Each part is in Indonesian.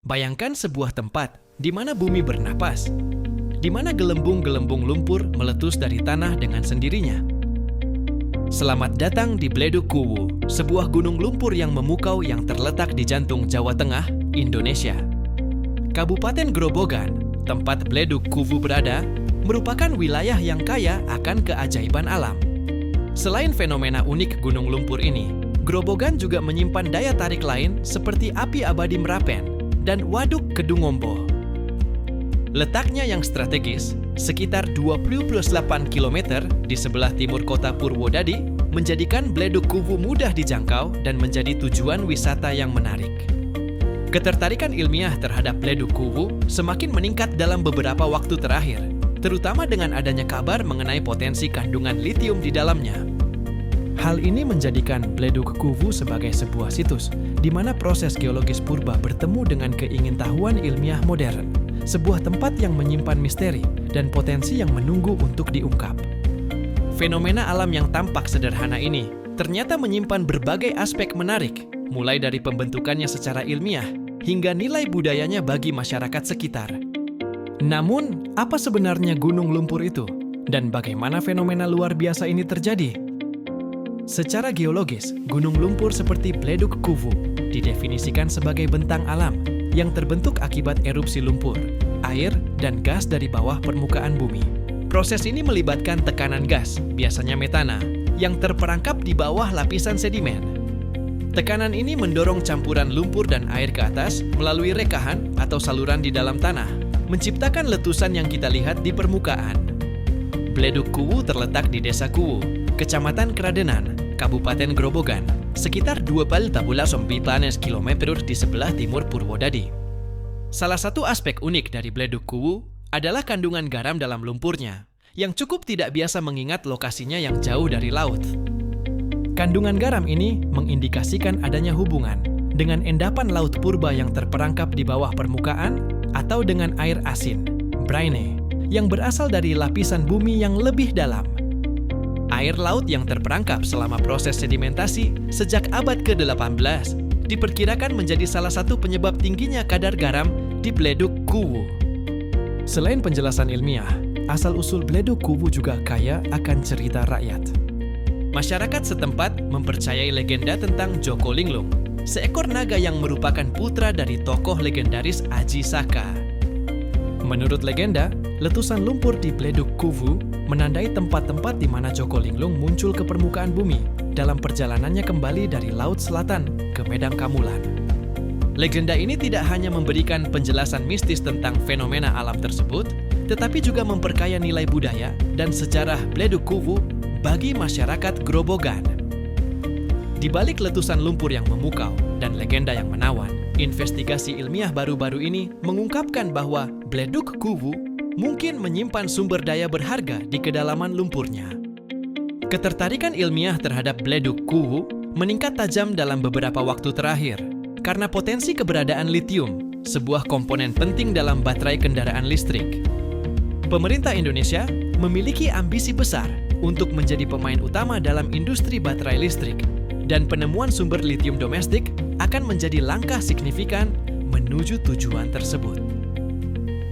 Bayangkan sebuah tempat di mana bumi bernapas, di mana gelembung-gelembung lumpur meletus dari tanah dengan sendirinya. Selamat datang di Bledug Kuwu, sebuah gunung lumpur yang memukau yang terletak di jantung Jawa Tengah, Indonesia. Kabupaten Grobogan, tempat Bledug Kuwu berada, merupakan wilayah yang kaya akan keajaiban alam. Selain fenomena unik gunung lumpur ini, Grobogan juga menyimpan daya tarik lain seperti api abadi Merapen dan Waduk Kedungombo. Letaknya yang strategis, sekitar 28 km di sebelah timur kota Purwodadi, menjadikan Bledug Kuwu mudah dijangkau dan menjadi tujuan wisata yang menarik. Ketertarikan ilmiah terhadap Bledug Kuwu semakin meningkat dalam beberapa waktu terakhir, terutama dengan adanya kabar mengenai potensi kandungan litium di dalamnya. Hal ini menjadikan Bledug Kuwu sebagai sebuah situs di mana proses geologis purba bertemu dengan keingintahuan ilmiah modern, sebuah tempat yang menyimpan misteri dan potensi yang menunggu untuk diungkap. Fenomena alam yang tampak sederhana ini ternyata menyimpan berbagai aspek menarik, mulai dari pembentukannya secara ilmiah hingga nilai budayanya bagi masyarakat sekitar. Namun, apa sebenarnya gunung lumpur itu? Dan bagaimana fenomena luar biasa ini terjadi? Secara geologis, gunung lumpur seperti Bledug Kuwu didefinisikan sebagai bentang alam yang terbentuk akibat erupsi lumpur, air, dan gas dari bawah permukaan bumi. Proses ini melibatkan tekanan gas, biasanya metana, yang terperangkap di bawah lapisan sedimen. Tekanan ini mendorong campuran lumpur dan air ke atas melalui rekahan atau saluran di dalam tanah, menciptakan letusan yang kita lihat di permukaan. Bledug Kuwu terletak di Desa Kuwu, Kecamatan Kradenan, Kabupaten Grobogan, sekitar 29 km di sebelah timur Purwodadi. Salah satu aspek unik dari Bledug Kuwu adalah kandungan garam dalam lumpurnya, yang cukup tidak biasa mengingat lokasinya yang jauh dari laut. Kandungan garam ini mengindikasikan adanya hubungan dengan endapan laut purba yang terperangkap di bawah permukaan atau dengan air asin, brine, yang berasal dari lapisan bumi yang lebih dalam. Air laut yang terperangkap selama proses sedimentasi sejak abad ke-18 diperkirakan menjadi salah satu penyebab tingginya kadar garam di Bledug Kuwu. Selain penjelasan ilmiah, asal-usul Bledug Kuwu juga kaya akan cerita rakyat. Masyarakat setempat mempercayai legenda tentang Joko Linglung, seekor naga yang merupakan putra dari tokoh legendaris Aji Saka. Menurut legenda, letusan lumpur di Bledug Kuwu menandai tempat-tempat di mana Joko Linglung muncul ke permukaan bumi dalam perjalanannya kembali dari Laut Selatan ke Medan Kamulan. Legenda ini tidak hanya memberikan penjelasan mistis tentang fenomena alam tersebut, tetapi juga memperkaya nilai budaya dan sejarah Bledug Kuwu bagi masyarakat Grobogan. Di balik letusan lumpur yang memukau dan legenda yang menawan, investigasi ilmiah baru-baru ini mengungkapkan bahwa Bledug Kuwu mungkin menyimpan sumber daya berharga di kedalaman lumpurnya. Ketertarikan ilmiah terhadap Bledug Kuwu meningkat tajam dalam beberapa waktu terakhir karena potensi keberadaan litium, sebuah komponen penting dalam baterai kendaraan listrik. Pemerintah Indonesia memiliki ambisi besar untuk menjadi pemain utama dalam industri baterai listrik, dan penemuan sumber litium domestik akan menjadi langkah signifikan menuju tujuan tersebut.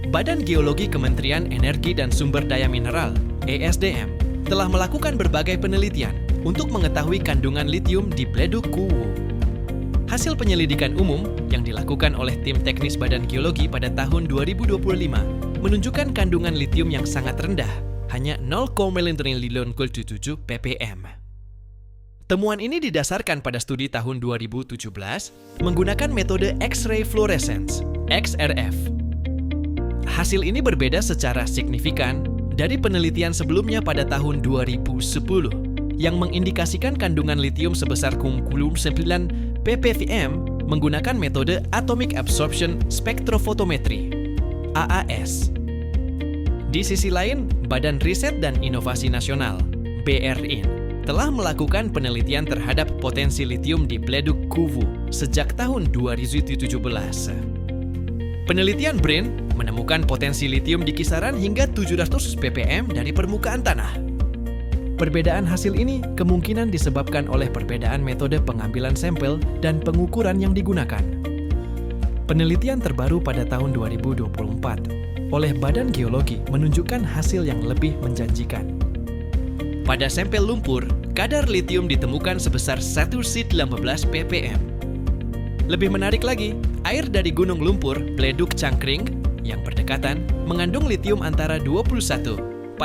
Badan Geologi Kementerian Energi dan Sumber Daya Mineral, ESDM, telah melakukan berbagai penelitian untuk mengetahui kandungan litium di Bledug Kuwu. Hasil penyelidikan umum yang dilakukan oleh tim teknis Badan Geologi pada tahun 2025 menunjukkan kandungan litium yang sangat rendah, hanya 0,7 ppm. Temuan ini didasarkan pada studi tahun 2017 menggunakan metode X-ray fluorescence, XRF. Hasil ini berbeda secara signifikan dari penelitian sebelumnya pada tahun 2010 yang mengindikasikan kandungan litium sebesar 9 ppm menggunakan metode Atomic Absorption Spectrophotometry, AAS. Di sisi lain, Badan Riset dan Inovasi Nasional, BRIN, telah melakukan penelitian terhadap potensi litium di Bledug Kuwu sejak tahun 2017. Penelitian BRIN menemukan potensi litium di kisaran hingga 700 ppm dari permukaan tanah. Perbedaan hasil ini kemungkinan disebabkan oleh perbedaan metode pengambilan sampel dan pengukuran yang digunakan. Penelitian terbaru pada tahun 2024 oleh Badan Geologi menunjukkan hasil yang lebih menjanjikan. Pada sampel lumpur, kadar litium ditemukan sebesar 1/18 ppm. Lebih menarik lagi, air dari gunung lumpur Bleduk Cangkring yang berdekatan mengandung litium antara 21,49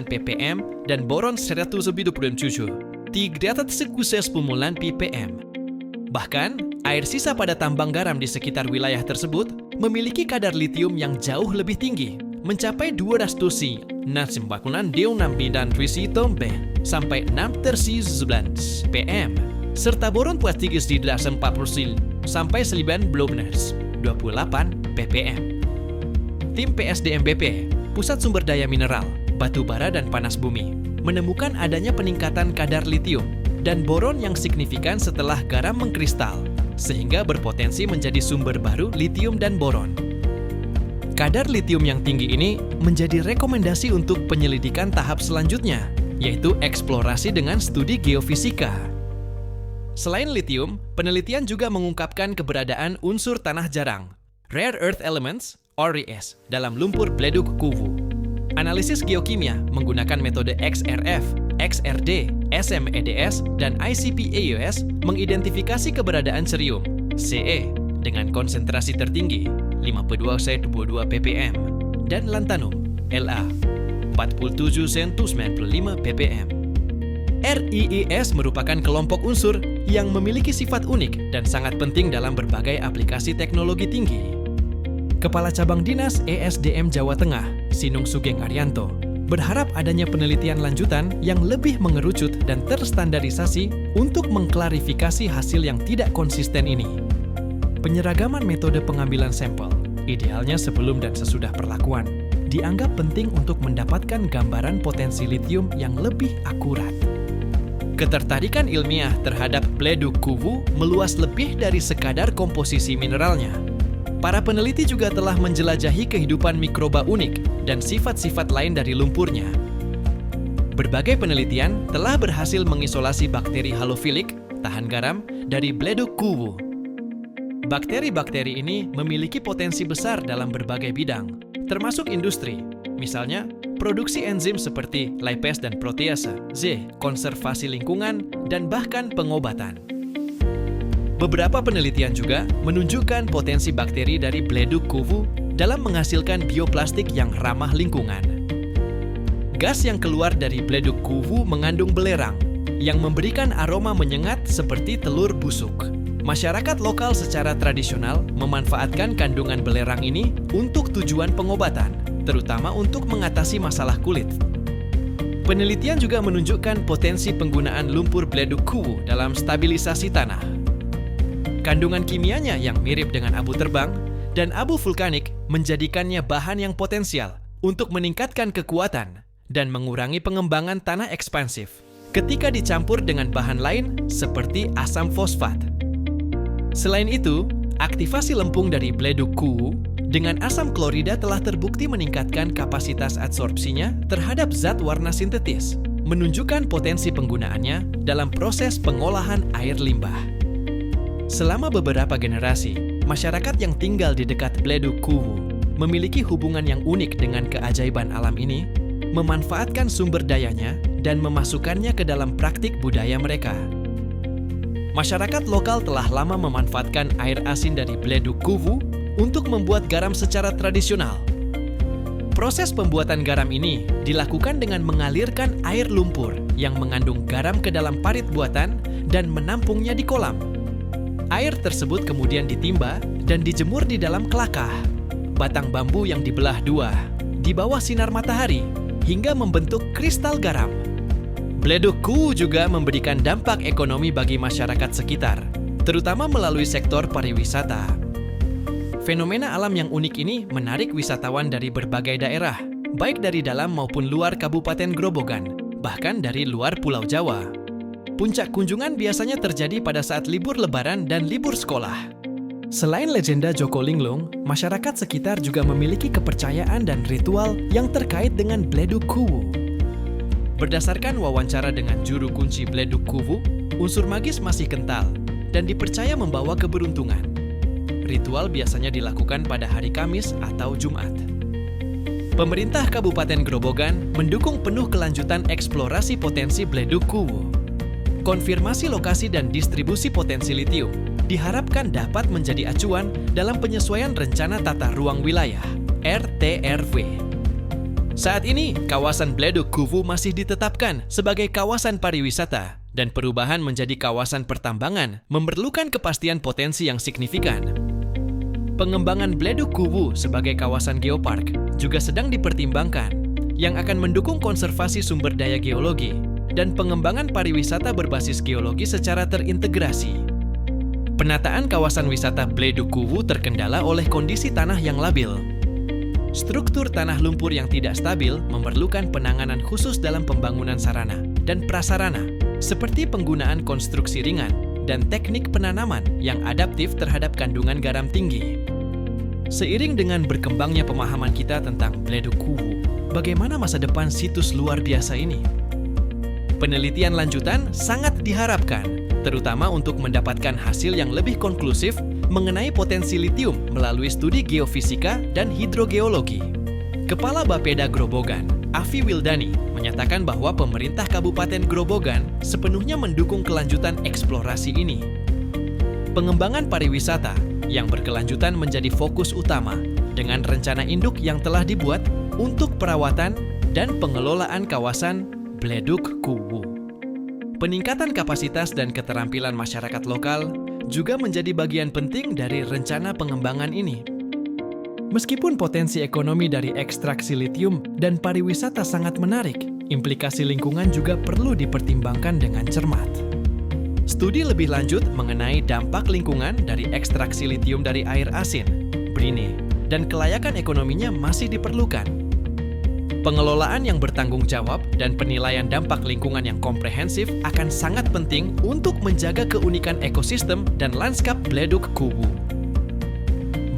ppm dan boron 177, 319 ppm. Bahkan, air sisa pada tambang garam di sekitar wilayah tersebut memiliki kadar litium yang jauh lebih tinggi, mencapai 200 sampai 6 pm, serta boron 340 sampai 28 ppm. Tim PSDMBP, Pusat Sumber Daya Mineral, Batu Bara dan Panas Bumi, menemukan adanya peningkatan kadar litium dan boron yang signifikan setelah garam mengkristal, sehingga berpotensi menjadi sumber baru litium dan boron. Kadar litium yang tinggi ini menjadi rekomendasi untuk penyelidikan tahap selanjutnya, yaitu eksplorasi dengan studi geofisika. Selain litium, penelitian juga mengungkapkan keberadaan unsur tanah jarang, Rare Earth Elements, RES, dalam lumpur Bleduk Kuwu. Analisis geokimia menggunakan metode XRF, XRD, SMEDS, dan ICP-EUS mengidentifikasi keberadaan cerium, Ce, dengan konsentrasi tertinggi, 52,22 ppm, dan lantanum, La, 47,95 ppm. REES merupakan kelompok unsur yang memiliki sifat unik dan sangat penting dalam berbagai aplikasi teknologi tinggi. Kepala Cabang Dinas ESDM Jawa Tengah, Sinung Sugeng Arianto, berharap adanya penelitian lanjutan yang lebih mengerucut dan terstandarisasi untuk mengklarifikasi hasil yang tidak konsisten ini. Penyeragaman metode pengambilan sampel, idealnya sebelum dan sesudah perlakuan, dianggap penting untuk mendapatkan gambaran potensi litium yang lebih akurat. Ketertarikan ilmiah terhadap Bleduk Kuwu meluas lebih dari sekadar komposisi mineralnya. Para peneliti juga telah menjelajahi kehidupan mikroba unik dan sifat-sifat lain dari lumpurnya. Berbagai penelitian telah berhasil mengisolasi bakteri halofilik, tahan garam, dari Bleduk Kuwu. Bakteri-bakteri ini memiliki potensi besar dalam berbagai bidang, termasuk industri, misalnya produksi enzim seperti lipase dan protease, konservasi lingkungan, dan bahkan pengobatan. Beberapa penelitian juga menunjukkan potensi bakteri dari Bleduk Kuwu dalam menghasilkan bioplastik yang ramah lingkungan. Gas yang keluar dari Bleduk Kuwu mengandung belerang yang memberikan aroma menyengat seperti telur busuk. Masyarakat lokal secara tradisional memanfaatkan kandungan belerang ini untuk tujuan pengobatan, terutama untuk mengatasi masalah kulit. Penelitian juga menunjukkan potensi penggunaan lumpur Bleduk Kuwu dalam stabilisasi tanah. Kandungan kimianya yang mirip dengan abu terbang dan abu vulkanik menjadikannya bahan yang potensial untuk meningkatkan kekuatan dan mengurangi pengembangan tanah ekspansif ketika dicampur dengan bahan lain seperti asam fosfat. Selain itu, aktivasi lempung dari Bleduk Kuwu dengan asam klorida telah terbukti meningkatkan kapasitas adsorpsinya terhadap zat warna sintetis, menunjukkan potensi penggunaannya dalam proses pengolahan air limbah. Selama beberapa generasi, masyarakat yang tinggal di dekat Bleduk Kuwu memiliki hubungan yang unik dengan keajaiban alam ini, memanfaatkan sumber dayanya dan memasukkannya ke dalam praktik budaya mereka. Masyarakat lokal telah lama memanfaatkan air asin dari Bleduk Kuwu untuk membuat garam secara tradisional. Proses pembuatan garam ini dilakukan dengan mengalirkan air lumpur yang mengandung garam ke dalam parit buatan dan menampungnya di kolam. Air tersebut kemudian ditimba dan dijemur di dalam kelakah, batang bambu yang dibelah dua, di bawah sinar matahari, hingga membentuk kristal garam. Bleduk Kuwu juga memberikan dampak ekonomi bagi masyarakat sekitar, terutama melalui sektor pariwisata. Fenomena alam yang unik ini menarik wisatawan dari berbagai daerah, baik dari dalam maupun luar Kabupaten Grobogan, bahkan dari luar Pulau Jawa. Puncak kunjungan biasanya terjadi pada saat libur lebaran dan libur sekolah. Selain legenda Joko Linglung, masyarakat sekitar juga memiliki kepercayaan dan ritual yang terkait dengan Bleduk Kuwu. Berdasarkan wawancara dengan juru kunci Bleduk Kuwu, unsur magis masih kental dan dipercaya membawa keberuntungan. ritual biasanya dilakukan pada hari Kamis atau Jumat. Pemerintah Kabupaten Grobogan mendukung penuh kelanjutan eksplorasi potensi Bledug Kuwu. Konfirmasi lokasi dan distribusi potensi litium diharapkan dapat menjadi acuan dalam penyesuaian rencana tata ruang wilayah (RTRW). Saat ini, kawasan Bledug Kuwu masih ditetapkan sebagai kawasan pariwisata dan perubahan menjadi kawasan pertambangan memerlukan kepastian potensi yang signifikan. Pengembangan Bledug Kuwu sebagai kawasan geopark juga sedang dipertimbangkan, yang akan mendukung konservasi sumber daya geologi dan pengembangan pariwisata berbasis geologi secara terintegrasi. Penataan kawasan wisata Bledug Kuwu terkendala oleh kondisi tanah yang labil. Struktur tanah lumpur yang tidak stabil memerlukan penanganan khusus dalam pembangunan sarana dan prasarana, seperti penggunaan konstruksi ringan dan teknik penanaman yang adaptif terhadap kandungan garam tinggi. Seiring dengan berkembangnya pemahaman kita tentang Bledug Kuwu, bagaimana masa depan situs luar biasa ini? Penelitian lanjutan sangat diharapkan, terutama untuk mendapatkan hasil yang lebih konklusif mengenai potensi litium melalui studi geofisika dan hidrogeologi. Kepala Bapeda Grobogan, Afi Wildani, menyatakan bahwa pemerintah Kabupaten Grobogan sepenuhnya mendukung kelanjutan eksplorasi ini. Pengembangan pariwisata yang berkelanjutan menjadi fokus utama dengan rencana induk yang telah dibuat untuk perawatan dan pengelolaan kawasan Bledug Kuwu. Peningkatan kapasitas dan keterampilan masyarakat lokal juga menjadi bagian penting dari rencana pengembangan ini. Meskipun potensi ekonomi dari ekstraksi litium dan pariwisata sangat menarik, implikasi lingkungan juga perlu dipertimbangkan dengan cermat. Studi lebih lanjut mengenai dampak lingkungan dari ekstraksi litium dari air asin, brine, dan kelayakan ekonominya masih diperlukan. Pengelolaan yang bertanggung jawab dan penilaian dampak lingkungan yang komprehensif akan sangat penting untuk menjaga keunikan ekosistem dan lanskap Bledug Kuwu.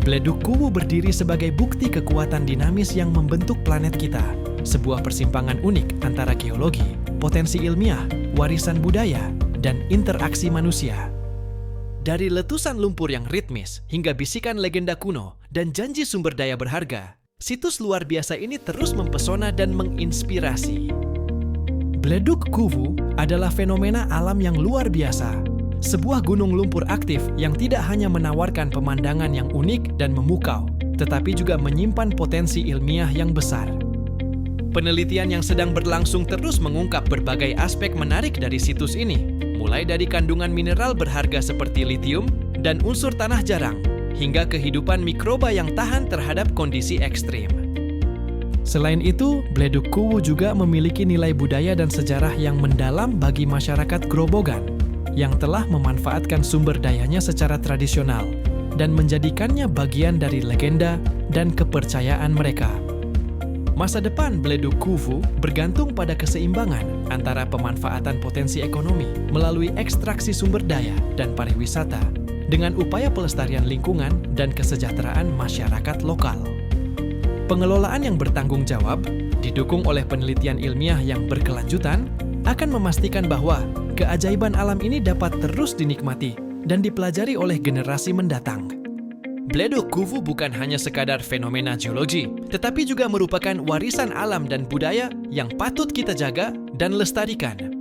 Bledug Kuwu berdiri sebagai bukti kekuatan dinamis yang membentuk planet kita, sebuah persimpangan unik antara geologi, potensi ilmiah, warisan budaya, dan interaksi manusia. Dari letusan lumpur yang ritmis hingga bisikan legenda kuno dan janji sumber daya berharga, situs luar biasa ini terus mempesona dan menginspirasi. Bledug Kuwu adalah fenomena alam yang luar biasa. Sebuah gunung lumpur aktif yang tidak hanya menawarkan pemandangan yang unik dan memukau, tetapi juga menyimpan potensi ilmiah yang besar. Penelitian yang sedang berlangsung terus mengungkap berbagai aspek menarik dari situs ini, mulai dari kandungan mineral berharga seperti litium dan unsur tanah jarang, hingga kehidupan mikroba yang tahan terhadap kondisi ekstrim. Selain itu, Bledug Kuwu juga memiliki nilai budaya dan sejarah yang mendalam bagi masyarakat Grobogan, yang telah memanfaatkan sumber dayanya secara tradisional dan menjadikannya bagian dari legenda dan kepercayaan mereka. Masa depan Bledug Kuwu bergantung pada keseimbangan antara pemanfaatan potensi ekonomi melalui ekstraksi sumber daya dan pariwisata dengan upaya pelestarian lingkungan dan kesejahteraan masyarakat lokal. Pengelolaan yang bertanggung jawab, didukung oleh penelitian ilmiah yang berkelanjutan, akan memastikan bahwa keajaiban alam ini dapat terus dinikmati dan dipelajari oleh generasi mendatang. Bledug Kuwu bukan hanya sekadar fenomena geologi, tetapi juga merupakan warisan alam dan budaya yang patut kita jaga dan lestarikan.